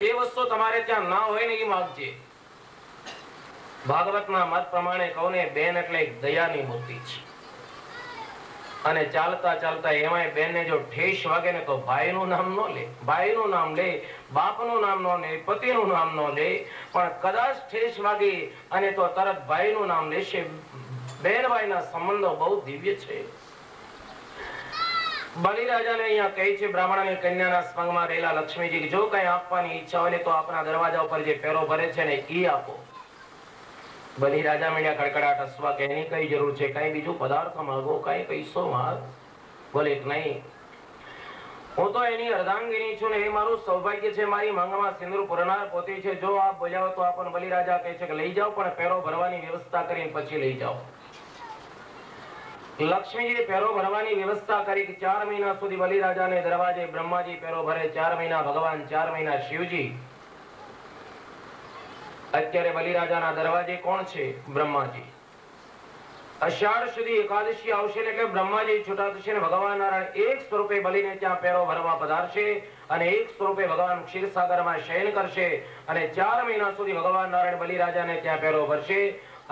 એ વસ્તુ તમારે ત્યાં ના હોય ને એ માગજે. ભાગવતના મત પ્રમાણે કહું ને, બેન એટલે દયાની મૂર્તિ છે. અને ચાલતા ચાલતા એમાંય બેનને જો ઠેસ વાગે ને તો ભાઈનું નામ ન લે, ભાઈનું નામ લે, બાપનું નામ ન લે, પતિનું નામ ન લે, પણ કદાચ ઠેસ વાગી અને તો તરત ભાઈનું નામ લેશે. બેન ભાઈના સંબંધો બહુ દિવ્ય છે. બલિરાજાને અહીંયા કહે છે, બ્રાહ્મણની કન્યાના સંગમાં રહેલા લક્ષ્મીજી, જો કઈ આપવાની ઈચ્છા હોય તો આપણા દરવાજા ઉપર જે પેરો ભરે છે ને એ આપો. બલિરાજા મીડિયા કડકડાટ હસવા કે એની કઈ જરૂર છે, કઈ બીજું પદાર્થ માંગો, કઈ પૈસો માંગ. બોલે નહીં, હું તો એની અર્ધાંગીની છું ને એ મારું સૌભાગ્ય છે. મારી માંગમાં સિંદૂર પુરનાર પોતે છે. જો આપ બોલ્યા તો આપણને બલિરાજા કહે છે કે લઈ જાઓ, પણ પેરો ભરવાની વ્યવસ્થા કરીને પછી લઈ જાઓ. લક્ષ્મીજી પેરો ભરવાની વ્યવસ્થા કરી. 4 મહિના સુધી બલિરાજાને દરવાજે બ્રહ્માજી પેરો ભરે. 4 મહિના ભગવાન, 4 મહિના શિવજી. અત્યારે બલિરાજાના દરવાજે કોણ છે? બ્રહ્માજી. અષાઢ સુધી એકાદશી આવશે એટલે બ્રહ્માજી છૂટા થશે ને ભગવાન નારાયણ એક સ્વરૂપે બલિને ત્યાં પેરો ભરવા પધારશે અને એક સ્વરૂપે ભગવાન ક્ષીરસાગરમાં શયન કરશે. અને 4 મહિના સુધી ભગવાન નારાયણ બલિરાજાને ત્યાં પેરો ભરશે.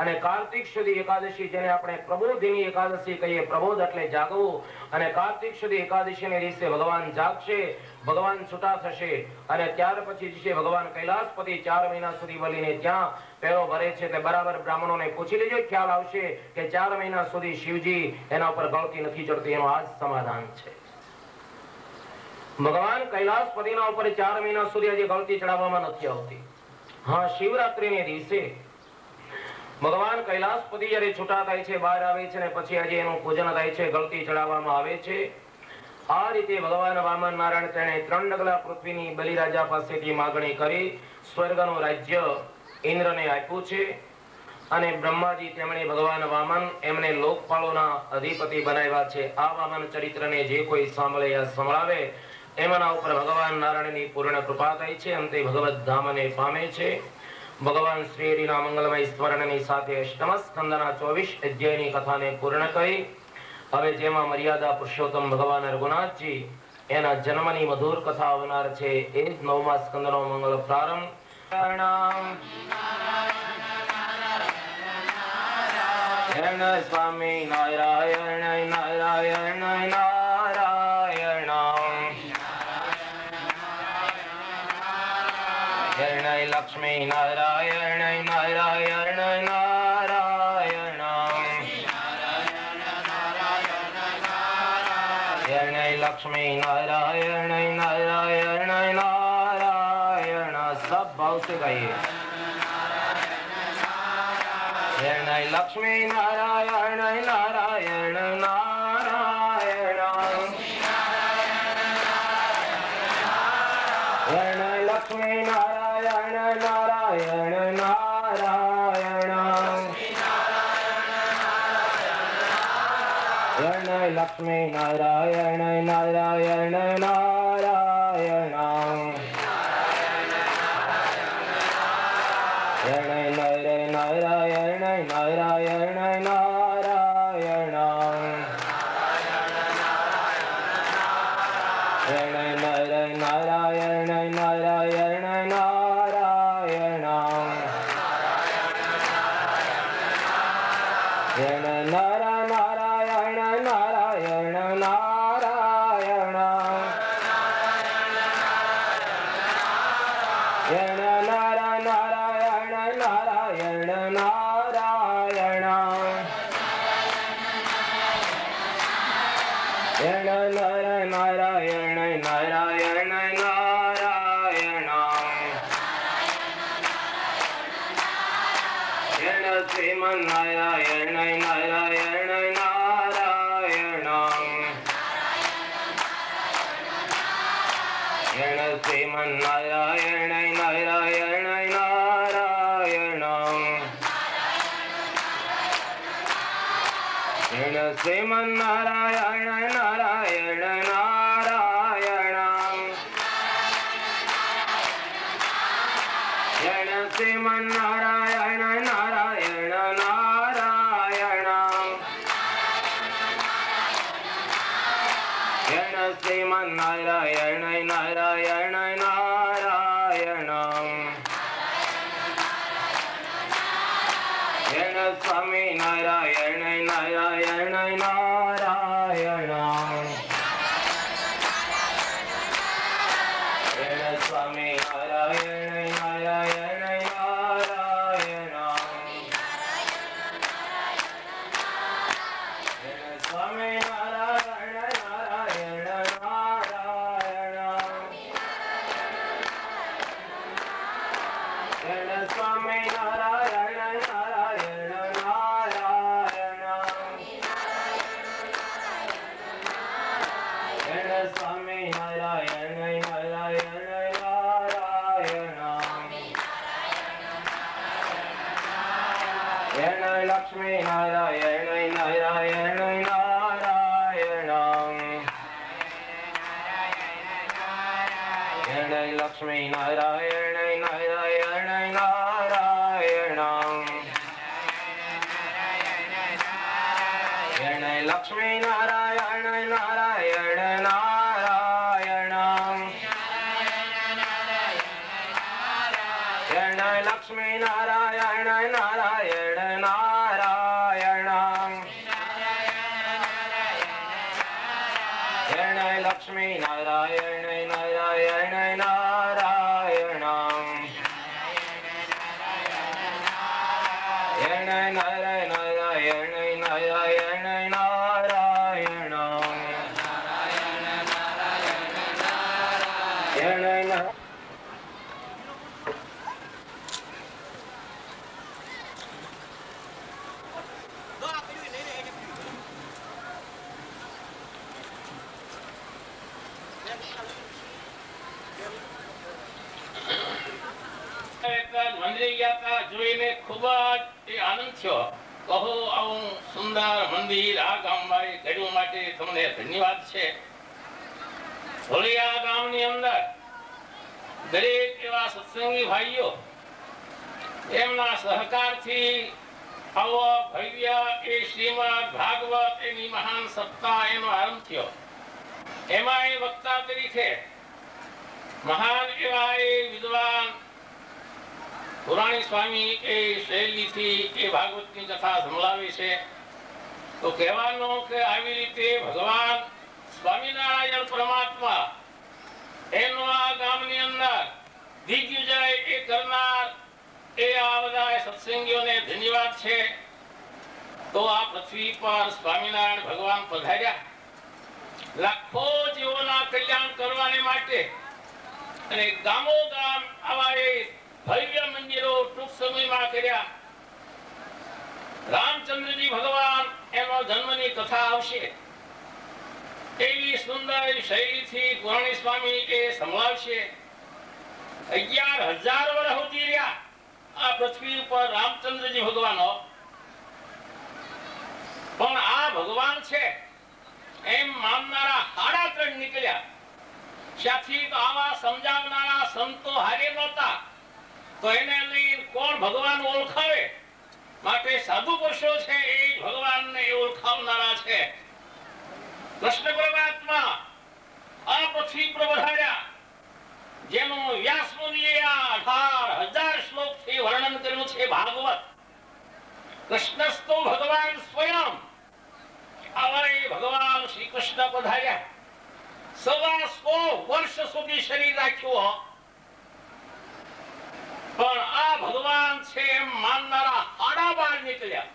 અને કાર્તિક સુધી એકાદશી, જેને આપણે પ્રબોધિની એકાદશી કહીએ, પ્રબોધ એટલે જાગવું, અને કાર્તિક સુધી એકાદશીને દિવસે ભગવાન જાગશે, ભગવાન છૂટા થશે. અને ત્યાર પછી છે ભગવાન કૈલાસપતિ 4 મહિના સુધી બલિને ત્યાં પેરો ભરે છે. તે બરાબર બ્રાહ્મણોને પૂછી લેજો, ખ્યાલ આવશે કે 4 મહિના સુધી શિવજી એના ઉપર ગળતી નથી ચડતી. એનું આ જ સમાધાન છે. ભગવાન કૈલાસપતિના ઉપર 4 મહિના સુધી હજી ગળતી ચડાવવામાં નથી આવતી. હા, શિવરાત્રીને દિવસે ભગવાન કૈલાસપતિ જયારે છૂટા થાય છે, બહાર આવે છે ને પછી આજે એનું પૂજન થાય છે, ગળતી ચડાવવામાં આવે છે. આ રીતે ભગવાન વામન નારાયણ તેણે 3 ડગલા પૃથ્વીની બલિરાજા પાસેથી માગણી કરી. સ્વર્ગનું રાજ્ય ઇન્દ્રને આપ્યું છે. અને બ્રહ્માજી તેમણે ભગવાન વામન એમને લોકપાળોના અધિપતિ બનાવ્યા છે. આ વામન ચરિત્રને જે કોઈ સાંભળે યા સંભળાવે એમના ઉપર ભગવાન નારાયણની પૂર્ણ કૃપા થાય છે. અંતે ભગવત ધામને પામે છે. ભગવાન શ્રી હરિના મંગલમય સ્મરણની સાથે અષ્ટમ સ્કંદના 24 અધ્યાયની કથાને પૂર્ણ કરી. હવે જેમાં મર્યાદા પુરુષોત્તમ ભગવાન રઘુનાથજી એના જન્મની મધુર કથા આવનાર છે, એ જ 9મા સ્કંદનો મંગલ પ્રારંભ. નારાયણ સ્વામી નારાયણ નારાયણ નારાયણ લક્ષ્મી નારાયણ નારાયણ નારાયણ લક્ષ્મી નારાયણ નારાયણ નારાયણ. सब भाव से गाइए. लक्ष्मी नारायण नारायण नारायण लक्ष्मी नारायण नारायण नारायण लक्ष्मी नारायण नारायण नारायण नारायण नारायण नारायण नारायण नारायण नारायण नारायण नारायण नारायण नारायण नारायण नारायण नारायण श्रीमन नारायण नारायण नारायण श्रीमन नारायण नारायण नारायण श्रीमन नारायण नारायण नारायण श्रीमन नारायण नारायण नारायण श्रीमन नारायण नारायण नारायण સ્વામી નારાયણ નારાયણ નારાયણ સ્વામી નારાયણ નારાયણ નારાયણ સ્વામી નારાયણ નારાયણ નારાયણ સ્વામી નારાયણ નારાયણ નારાયણ સ્વામી નારાયણ નારાયણ નારાયણ લક્ષ્મી નારાયણ નારાયણ નારાયણ લક્ષ્મી નારાયણ નારાયણ નારાયણ લક્ષ્મી નારાયણ નારાયણ નારાયણ લક્ષ્મી નારાયણ નારાયણ નારાયણ લક્ષ્મી નારાયણ નારાયણ નારાયણ નારાયણ નારાયણ નારાયણ જોઈને ખૂબ જ આનંદ થયો. કહો આવું સુંદર મંદિર આ ગામમાં ઘડ્યું માટે તમને ધન્યવાદ છે. ધોળિયા ગામની અંદર દરેક એવા સત્સંગી ભાઈઓ એમના સહકારથી આવો ભવ્ય એ શ્રીમદ ભાગવત એની મહાન સત્તા એનો આરંભ થયો. એમાં એ વક્તા તરીકે મહાન એવા એ વિદ્વાન પુરાણી સ્વામી એ શૈલીથી એ ભાગવતની કથા સંભળાવી છે. તો કહેવાનું કે આવી રીતે ભગવાન સ્વામિનારાયણ પરમાત્મા એનો આ ગામની અંદર દિગ્વિજય એ કરનાર એ આ બધા સત્સંગીઓને ધન્યવાદ છે. તો આ પૃથ્વી પર સ્વામિનારાયણ ભગવાન પધાર્યા લાખો જીવોના કલ્યાણ કરવાને માટે અને ગામો ગામ આવા એ ભવ્ય મંદિરો ટૂંક સમયમાં કર્યા. રામચંદ્રજી ભગવાન એનો જન્મની કથા આવશે એવી સુંદર શૈલીથી પુરાણી સ્વામી એ સંભળાવશે. 11,000 વર્ષ સુધી રહ્યા આ પૃથ્વી ઉપર રામચંદ્રજી ભગવાનો. પણ આ ભગવાન છે એમ માનનારા 3.5 નીકળ્યા. ત્યાંથી તો આવા સમજાવનારા સંતો હારે નહોતા. તો એને લઈને કોણ ભગવાન ઓળખાવે? માટે સાધુ પુરુષો છે એ ભગવાનને ઓળખાવનારા છે. કૃષ્ણ પરમાત્મા આ પૃથ્વી પર પધાર્યા જેનું વ્યાસ મુનિએ 18,000 શ્લોકથી વર્ણન કર્યું છે ભાગવત. કૃષ્ણસ્તો ભગવાન સ્વયં. આવા ભગવાન શ્રી કૃષ્ણ પધાર્યા. 100 વર્ષ સુધી શરીર રાખ્યું. પણ આ ભગવાન છે એમ માનનારા 12 નીકળ્યા.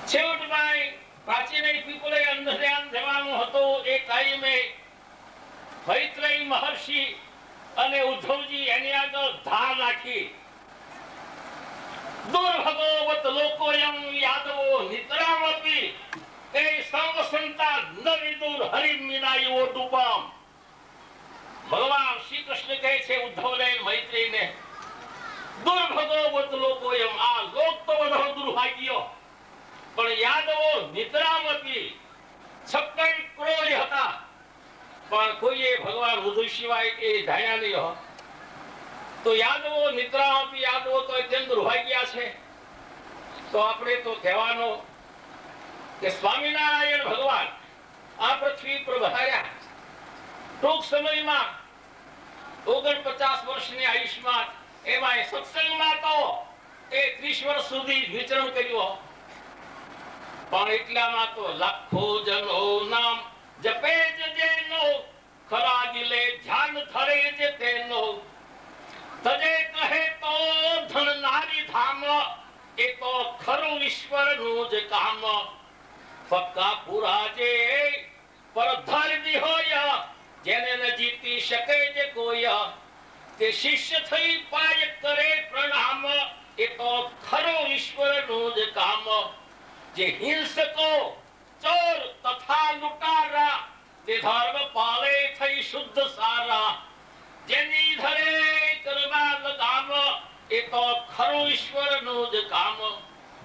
છેવટમાં પ્રાચીન પીપળે અંધધ્યાન જવાનું હતું. એ ટાઈમે મૈત્રેય મહર્ષિ અને ઉદ્ધવજી એની આગળ ધાર નાખી. દુર્ભગવત લોકોયમ યાદવો નિતરામપી એ સર્વ સંતા ન વિદુર હરિમ વિનાયો ટુપમ. ભગવાન શ્રી કૃષ્ણ કહે છે ઉદ્ધવને મૈત્રીને, દુર્ભગવત લોકોયમ આ લોક તો બધો દુર્ભાગ્યો પણ યાદવો નિતરામપી 56 કરોડ હતા પણ કોઈએ ભગવાન રુદ્ર સિવાય એ જાણ્યા નહીં. તો યાદવો નિદ્રામપી યાદવો તો અત્યંત દુર્ભાગ્યા છે. તો આપણે તો કહેવાનું કે સ્વામિનારાયણ ભગવાન આ પૃથ્વી પર પધાર્યા. ટૂંક સમયમાં 49 વર્ષની આયુષ્માન, એમાં સત્સંગમાં તો 30 વર્ષ સુધી વિચરણ કર્યું, પણ એટલામાં તો લાખો જનો નામ જપે જેનો, ખરા દિલે ધ્યાન ધરે જે તેનો, તજે કહે તો ધન નારી ધામ, એ તો ખરું ઈશ્વરનું જ કામ. પક્કા પૂરા જે પર ધરજી હોય, જેને ન જીતી શકે જે કોઈ, તે શિષ્ય થઈ પાય કરે પ્રણામ, એ તો ખરું ઈશ્વરનું જ કામ. જે હિંસકો ચોર તથા લૂંટારા, તે ધર્મ પાળે થઈ શુદ્ધ સારા, જેની ધરે કરવા લગામ, એ તો ખરું ઈશ્વરનું જ કામ.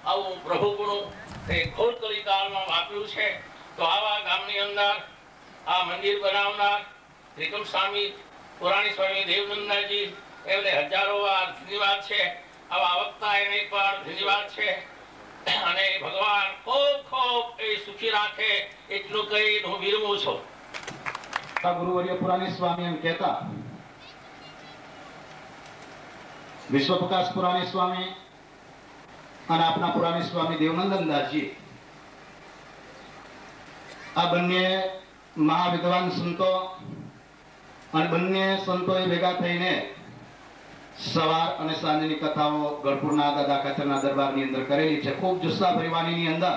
આવું પ્રભુપણું તે ઘોર કલિકાળમાં વાપર્યું છે. તો આવા ગામની અંદર આ મંદિર બનાવનાર ત્રિકમ સ્વામી, પુરાણી સ્વામી દેવનંદનજી, એમને હજારો વાર ધન્યવાદ છે. આવા વક્તા એને પણ ધન્યવાદ છે. અને ભગવાન ખૂબ ખૂબ એ સુખી રાખે એટલું કહી હું વિરમું છું. ગુરુવર્ય પુરાણી સ્વામી એમ કહેતા, વિશ્વપ્રકાશ પુરાણી સ્વામી અને આપના પુરાણી સ્વામી દેવનંદનદાસજી, આ બંને મહાવિદ્વાન સંતો, અને બંને સંતોએ ભેગા થઈને સવાર અને સાંજની કથાઓ ગઢપુરના દાદા ખાચરના દરબારની અંદર કરેલી છે. ખૂબ જુસ્સા પરિવારની અંદર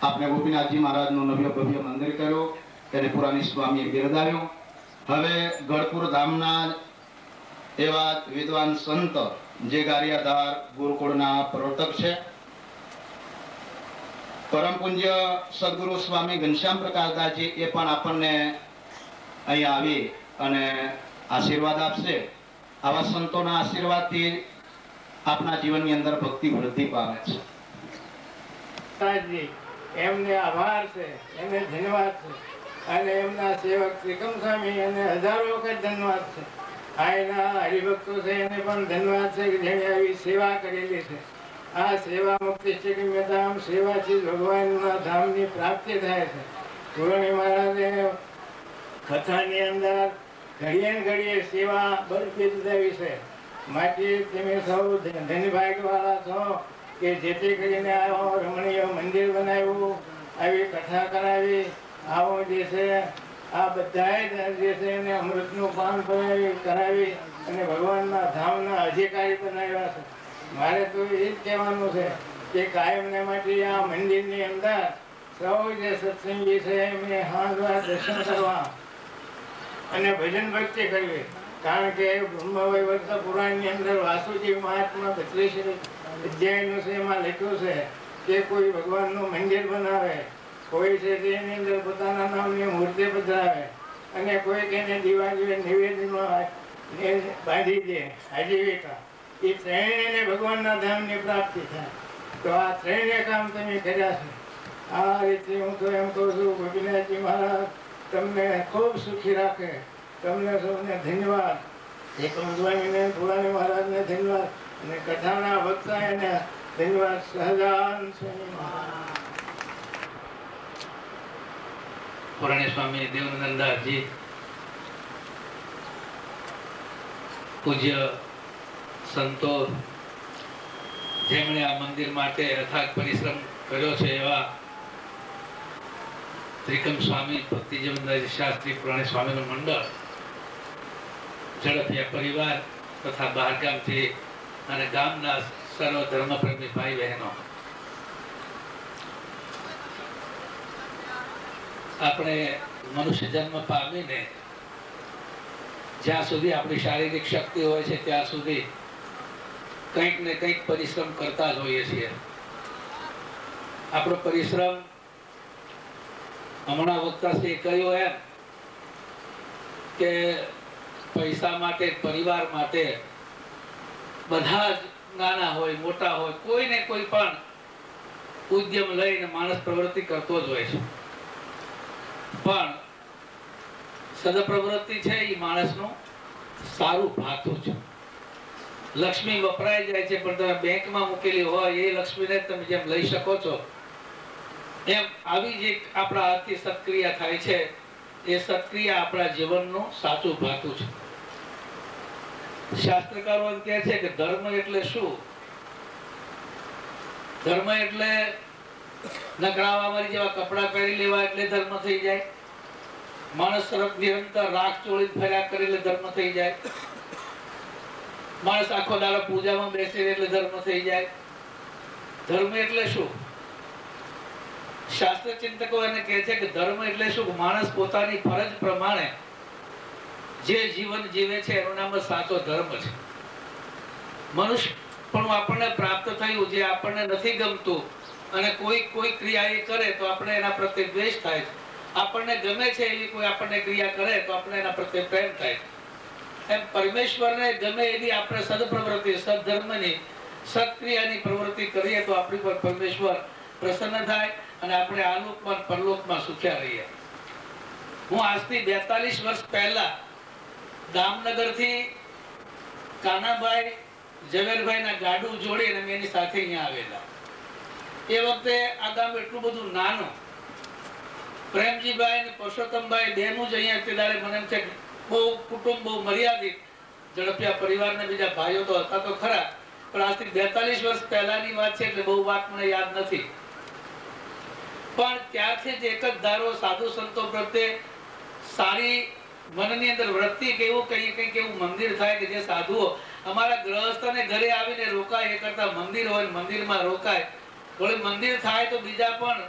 આપણે ગોપીનાથજી મહારાજનું નવ્ય ભવ્ય મંદિર કર્યું, એને પુરાણી સ્વામીએ બિરદાવ્યું. હવે ગઢપુર ધામના એવા વિદ્વાન સંત જે ગારિયાધાર ગુરુકુળના પ્રવર્તક છે, પરમ પૂજ્ય સદગુરુ સ્વામી ઘનશ્યામ પ્રકાશદાસજી, એ પણ આપણને અહીંયા આવી અને આશીર્વાદ આપશે. આવા સંતોના આશીર્વાદથી આપના જીવનની અંદર ભક્તિ વૃદ્ધિ પામે છે. એમને આભાર છે, એમને ધન્યવાદ છે. અને એમના સેવક ત્રિકમ સ્વામી, એને હજારો વખત ધન્યવાદ છે. આ એના હરિભક્તો છે, એને પણ ધન્યવાદ છે કે જેને આવી સેવા કરેલી છે. આ સેવા મુક્તિ ધામ, સેવાથી ભગવાનના ધામની પ્રાપ્તિ થાય છે. પુરાણી મહારાજે કથાની અંદર ઘડીએ ને ઘડીએ સેવા બરફી દીધાવી છે. માટે તમે સૌ ધન્યભાગ્યવાળા છો કે જેથી કરીને આવો રમણીય મંદિર બનાવ્યું, આવી કથા કરાવી, આવો જે છે આ બધાએ જે છે એને અમૃતનું પાન કરાવી અને ભગવાનના ધામના અધિકારી બનાવ્યા છે. મારે તો એ જ કહેવાનું છે કે કાયમને માટે આ મંદિરની અંદર સૌ જે સત્સંગી છે એમને હાજર દર્શન કરવા અને ભજન ભક્તિ કરવી. કારણ કે બ્રહ્મવૈવર્ત પુરાણની અંદર વાસુદેવ મહાત્મા 32 અધ્યાયનું છે, એમાં લખ્યું છે કે કોઈ ભગવાનનું મંદિર બનાવે, કોઈ છે તેની અંદર પોતાના નામની મૂર્તિ પધરાવે, અને કોઈ તેને દિવાળી નિવેદનમાં બાંધી દે આજીવિકા, એ ત્રણેયને ભગવાનના ધામની પ્રાપ્તિ થાય. તો આ ત્રણેય કામ તમે કર્યા છે. આ રીતે હું તો એમ કહું છું, ગોપીનાથજી મહારાજ તમને ખૂબ સુખી રાખે. તમને સૌને ધન્યવાદ. એકમ સ્વામીને, પુરાણી મહારાજને ધન્યવાદ, અને કથાના વક્તા એને ધન્યવાદ. સહજાન સ્વામી મહારાજ. પુરાણી સ્વામી દેવનંદનદાસજી, પૂજ્ય સંતો, જેમણે આ મંદિર માટે અથાગ પરિશ્રમ કર્યો છે, એવા ત્રિકમ સ્વામી ભક્તિજીવનદાસજી શાસ્ત્રી પુરાણી સ્વામીનું મંડળ, ઝડપિયા પરિવાર તથા બહારગામથી અને ગામના સર્વ ધર્મપ્રેમી ભાઈ બહેનો, આપણે મનુષ્ય જન્મ પામીને જ્યાં સુધી આપણી શારીરિક શક્તિ હોય છે ત્યાં સુધી કંઈક ને કંઈક પરિશ્રમ કરતા જ હોઈએ છીએ. આપણો પરિશ્રમ હમણાં વક્તાશ્રીએ કહ્યું એમ કે પૈસા માટે, પરિવાર માટે બધા જ નાના હોય મોટા હોય, કોઈ ને કોઈ પણ ઉદ્યમ લઈને માણસ પ્રવૃત્તિ કરતો જ હોય છે. પણ સદપ્રવૃત્તિ છે એ માણસનું સારું ભાથું છે. લક્ષ્મી વપરાઈ જાય છે, પણ તમે બેંકમાં મૂકેલી હોય એ લક્ષ્મીને તમે જેમ લઈ શકો છો, એમ આવી જ એક આપણા હાથથી સત્ક્રિયા થાય છે એ સત્ક્રિયા આપણા જીવનનું સાચું ભાતું છે. શાસ્ત્રકારો એમ કહે છે કે ધર્મ એટલે શું? ધર્મ એટલે નકરાવા મારી જેવા કપડા પહેરી લેવા એટલે ધર્મ થઈ જાય? માણસ તરફ નિરંતર રાખ ચોળી ફર્યા કરે એટલે ધર્મ થઈ જાય? માણસ આખો દાડો પૂજામાં બેસે એટલે ધર્મ થઈ જાય? ધર્મ એટલે શું? શાસ્ત્ર ચિંતકો એને કહે છે કે ધર્મ એટલે શું? માણસ પોતાની ફરજ પ્રમાણે જે જીવન જીવે છે એનું નામ જ સાચો ધર્મ છે. મનુષ્ય પણ આપણને પ્રાપ્ત થયું જે આપણને નથી ગમતું અને કોઈ ક્રિયા એ કરે તો આપણે એના પ્રત્યે દ્વેષ થાય છે. આપણને ગમે છે એવી કોઈ આપણને ક્રિયા કરે તો આપણે એના પ્રત્યે પ્રેમ થાય છે. એમ પરમેશ્વરને ગમે એવી આપણે સદપ્રવૃત્તિ, સદધર્મની, સત્ક્રિયાની પ્રવૃત્તિ કરીએ તો આપણી પર પરમેશ્વર પ્રસન્ન થાય અને આપણે આલોકમાં પરલોકમાં સુખ્યા રહીએ. હું આજથી 42 વર્ષ પહેલા દામનગરથી કાનાભાઈ ઝવેરભાઈના ગાડું જોડીને મેં એની સાથે અહીંયા આવેલા. એ વખતે આ ગામ એટલું બધું નાનું. પ્રેમજીભાઈ અને પરસોત્તમભાઈ બેનું જ અહીંયા તે દાડે મને એમ છે બહુ કુટુંબ બહુ મર્યાદિત, ઝડપિયા પરિવારના બીજા ભાઈઓ તો હતા તો ખરા, પણ આજથી 42 વર્ષ પહેલાની વાત છે એટલે બહુ વાત મને યાદ નથી. પણ ત્યારથી જ એક જ ધારો સાધુ સંતો પ્રત્યે સારી મનની અંદર વૃત્તિ કે એવું કંઈક એવું મંદિર થાય કે જે સાધુઓ અમારા ગ્રહસ્થને ઘરે આવીને રોકાય એ કરતા મંદિર હોય મંદિરમાં રોકાય. થોડું મંદિર થાય તો બીજા પણ,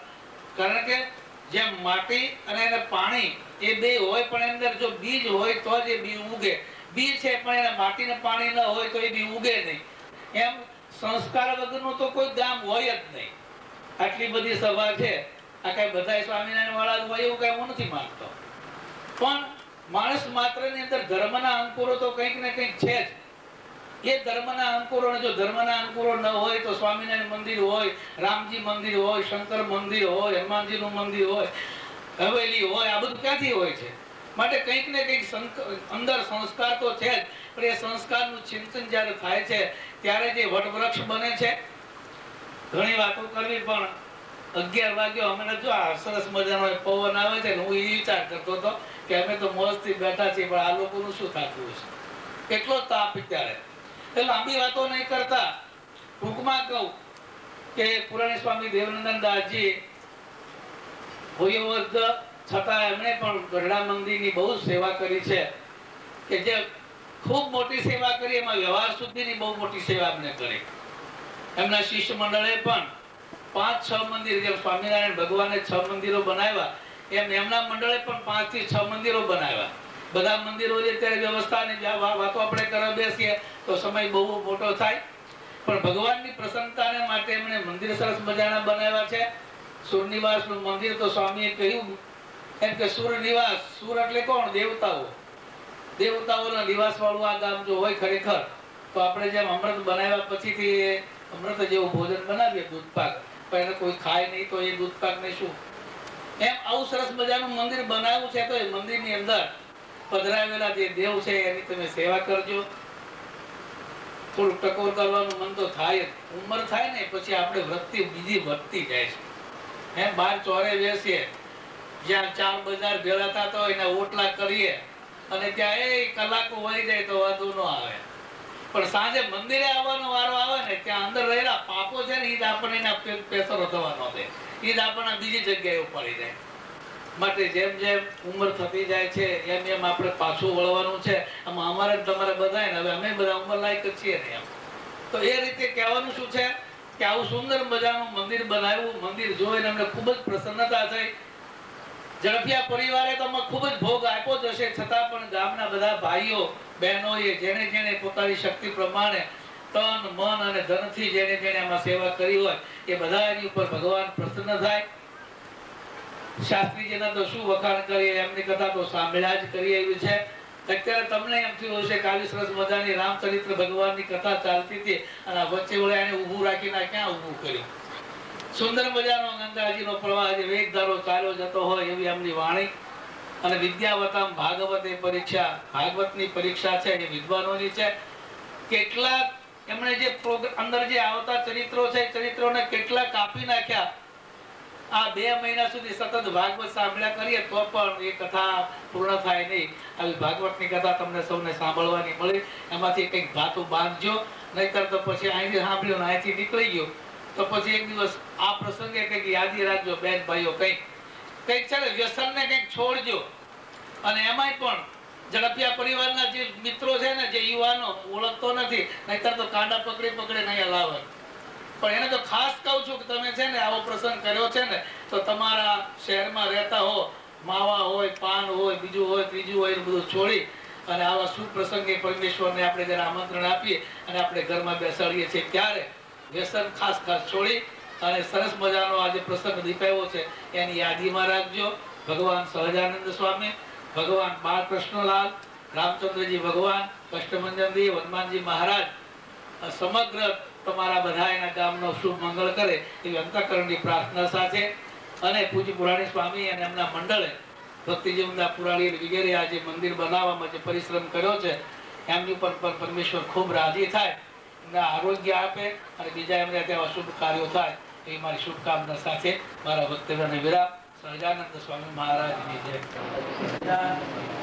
કારણ કે જેમ માટી અને એને પાણી એ બે હોય પણ અંદર જો બીજ હોય તો જ એ બી ઉગે. બીજ છે પણ એને માટી ને પાણી ન હોય તો એ બી ઉગે નહીં. એમ સંસ્કાર વગરનું તો કોઈ ગામ હોય જ નહીં. આટલી બધી સભા છે, આ કઈ બધા સ્વામિનારાયણ વાળા હોય એવું કઈ હું નથી માનતો, પણ માણસ માત્ર ની અંદર ધર્મના અંકુરો તો કંઈક ને કંઈક છે જ. એ ધર્મના અંકુરો, જો ધર્મના અંકુરો ન હોય તો સ્વામિનારાયણ મંદિર હોય, રામજી મંદિર હોય, શંકર મંદિર હોય, હનુમાનજી નું મંદિર હોય, હવેલી હોય, આ બધું ક્યાંથી હોય છે? માટે કંઈક ને કંઈક અંદર સંસ્કાર તો છે જ, પણ એ સંસ્કારનું ચિંતન જ્યારે થાય છે ત્યારે જે વટવૃક્ષ બને છે. ઘણી વાતો કરવી પણ 11 વાગ્યો અમે જો આ સરસ મજાનો પવન આવે છે ને હું એ વિચાર કરતો હતો કે અમે તો મોજથી બેઠા છીએ પણ આ લોકોનું શું થતું હશે, કેટલો તાપ ત્યારે. લાંબી વાતો નહીં કરતા ટૂંકમાં કહું કે પુરાણી સ્વામી દેવનંદન દાસજી વયોવૃદ્ધ છતાં એમણે પણ ગઢડા મંદિરની બહુ સેવા કરી છે કે જે ખૂબ મોટી સેવા કરી, એમાં વ્યવહાર સુધીની બહુ મોટી સેવા એમને કરી. એમના શિષ્ય મંડળે પણ 5-6 મંદિર, જેમ સ્વામિનારાયણ ભગવાને 6 મંદિરો બનાવ્યા એમ એમના મંડળે પણ 5 થી 6 મંદિરો બનાવ્યા. બધા મંદિરો જે અત્યારે વ્યવસ્થાની વાતો આપણે કરવા બેસીએ તો સમય બહુ મોટો થાય, પણ ભગવાનની પ્રસન્નતાને માટે એમણે મંદિર સરસ મજાના બનાવ્યા છે. સૂરનિવાસનું મંદિર તો સ્વામીએ કહ્યું એમ કે સૂરનિવાસ, સૂર એટલે કોણ? દેવતાઓ. દેવતાઓના નિવાસ વાળું આ ગામ જો હોય ખરેખર તો આપણે જેમ અમૃત બનાવ્યા પછીથી અમૃત જેવું ભોજન બનાવીએ દૂધપાક, પણ એને કોઈ ખાય નહીં તો એ દૂધપાક ને શું, એમ આવું સરસ મજાનું મંદિર બનાવ્યું છે. તો એ મંદિરની અંદર પધરાવેલા જે દેવ છે એની તમે સેવા કરજો. થોડું ટકોર કરવાનું મન તો થાય, ઉંમર થાય ને પછી આપણે વૃત્તિ બીજી વધતી જાય છે. એમ બહાર ચોરે બેસીએ, જ્યાં 4 બજાર ભેળા થતા હોય એના ઓટલા કરીએ અને ત્યાં એ કલાકો વહી જાય તો વાંધો ન આવે, પણ સાંજે મંદિરે આવવાનો વારો આવે ને ત્યાં અંદર રહેલા પાપો છે ને એ જ આપણને પેસરો થવાનો દે, એ જ આપણને બીજી જગ્યાએ ઉપાડી જાય. માટે જેમ જેમ ઉંમર થતી જાય છે એમ એમ આપણે પાછું વળવાનું છે. આમાં અમારે તમારે બધા ને હવે અમે બધા ઉંમર લાયક છીએ ને એમ, તો એ રીતે કહેવાનું શું છે કે આવું સુંદર મજાનું મંદિર બનાવ્યું. મંદિર જોઈને અમને ખૂબ જ પ્રસન્નતા થઈ. ઝડપિયા પરિવારે તો ખૂબ જ ભોગ આપ્યો જ હશે, છતાં પણ ગામના બધા ભાઈઓ બહેનોએ જેને જેને પોતાની શક્તિ પ્રમાણે તન મન અને ધનથી જેને જેને આમાં સેવા કરી હોય એ બધા એની ઉપર ભગવાન પ્રસન્ન થાય. શાસ્ત્રીજીના તો શું વખાણ કરીએ, એમની કથા તો સાંભળ્યા જ કરીએ એવી છે. અત્યારે તમને એમ થયું હશે કે આવી સરસ મજાની રામચરિત્ર ભગવાનની કથા ચાલતી હતી અને વચ્ચે વળે એને ઊભું રાખીને ક્યાં ઊભું કર્યું. સુંદર મજાનો ગંગાજીનો પ્રવાહ જે વેગધારો ચાલ્યો જતો હોય એવી એમની વાણી. અને વિદ્યાવતમ ભાગવત એ પરીક્ષા, ભાગવતની પરીક્ષા છે એ વિદ્વાનોની છે. કેટલાક એમણે જે અંદર જે આવતા ચરિત્રો છે ચરિત્રોને કેટલા કાપી નાખ્યા આ 2 મહિના સુધી સતત ભાગવત સાંભળ્યા કરીએ તો પણ એ કથા પૂર્ણ થાય નહીં. આવી ભાગવતની કથા તમને સૌને સાંભળવાની મળે, એમાંથી કંઈક ભાતું બાંધજો, નહીતર તો પછી અહીંથી સાંભળ્યો ને અહીંથી નીકળી ગયો તો પછી એક દિવસ આ પ્રસંગે કંઈક યાદી રાખજો બેન ભાઈઓ, કંઈક છે ને વ્યસનને કંઈક છોડજો. અને એમાંય પણ ઝડપિયા પરિવારના જે મિત્રો છે ને, જે યુવાનો ઓળખતો નથી, નહીતર તો કાંડા પકડી નહીં લાવે. પણ એને તો ખાસ કહું છું કે તમે છે ને આવો પ્રસંગ કર્યો છે ને તો તમારા શહેરમાં રહેતા હો, માવા હોય, પાન હોય, બીજું હોય, ત્રીજું હોય, બધું છોડી અને આવા શુભ પ્રસંગે પરમેશ્વરને આપણે જયારે આમંત્રણ આપીએ અને આપણે ઘરમાં બેસાડીએ છીએ ત્યારે વ્યસન ખાસ છોડી અને સરસ મજાનો આજે પ્રસંગ દીપાવ્યો છે એની યાદીમાં રાખજો. ભગવાન સહજાનંદ સ્વામી, ભગવાન બાળકૃષ્ણલાલ, રામચંદ્રજી ભગવાન, કષ્ટભંજનજી, હનુમાનજી મહારાજ સમગ્ર તમારા બધા એના ગામનો શુભ મંગળ કરે એવી અંતઃકરણની પ્રાર્થના સાથે અને પૂજ્ય પુરાણી સ્વામી અને એમના મંડળે ભક્તિજીવનના પુરાણી વગેરે આ જે મંદિર બનાવવામાં જે પરિશ્રમ કર્યો છે એમની ઉપર પરમેશ્વર ખૂબ રાજી થાય, એમને આરોગ્ય આપે અને બીજા એમને ત્યાં શુભ કાર્યો થાય એ મારી શુભકામના સાથે મારા વક્તવ્યને વિરામ. સહજાનંદ સ્વામી મહારાજની જય.